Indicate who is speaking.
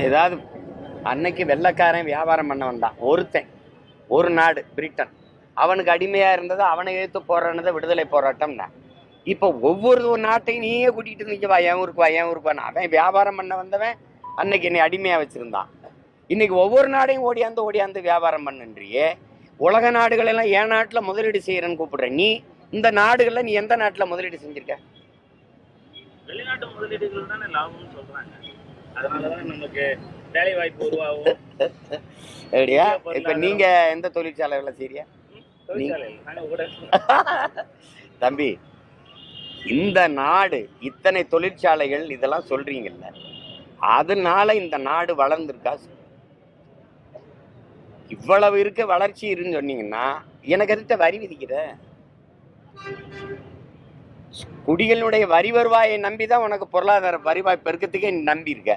Speaker 1: ஏதாவது அன்னைக்கு வெள்ளைக்காரன் வியாபாரம் பண்ண வந்தான் ஒருத்தன், ஒரு நாடு பிரிட்டன், அவனுக்கு அடிமையா இருந்தது, அவனை எழுத்து போராடினதை விடுதலை போராட்டம்னா. இப்போ ஒவ்வொரு நாட்டையும் நீயே கூட்டிகிட்டு நிற்கவா, என் ஊருக்கு வா, என் ஊருக்கு வான்னு. அவன் வியாபாரம் பண்ண வந்தவன் அன்னைக்கு என்னை அடிமையா வச்சிருந்தான். இன்னைக்கு ஒவ்வொரு நாடையும் ஓடியாந்து வியாபாரம் பண்ணுன்றியே. உலக நாடுகள் எல்லாம் என் நாட்டில் முதலீடு செய்யறேன்னு கூப்பிடுற நீ, இந்த நாடுகள்ல நீ எந்த நாட்டில் முதலீடு செஞ்சிருக்க?
Speaker 2: வெளிநாட்டு முதலீடுகள் தானே லாபம்னு சொல்றாங்க. அதனாலதான் நமக்கு வேலை வாய்ப்பு உருவாகும்.
Speaker 1: அப்படியா? இப்ப நீங்க எந்த தொழிற்சாலைகளை செய்றியா? தம்பி, இந்த நாடு இத்தனை தொழிற்சாலைகள் இதெல்லாம் சொல்றீங்கல்ல, அதனால இந்த நாடு வளர்ந்துருக்கா? இவ்வளவு இருக்க வளர்ச்சி இருன்னு சொன்னீங்கன்னா எனக்கு எதிர்த்த வரி விதிக்கிற? குடிகளுடைய வரி வருவாயை நம்பிதான் உனக்கு பொருளாதார வருவாய் பெருக்கத்துக்கே நம்பி இருக்க.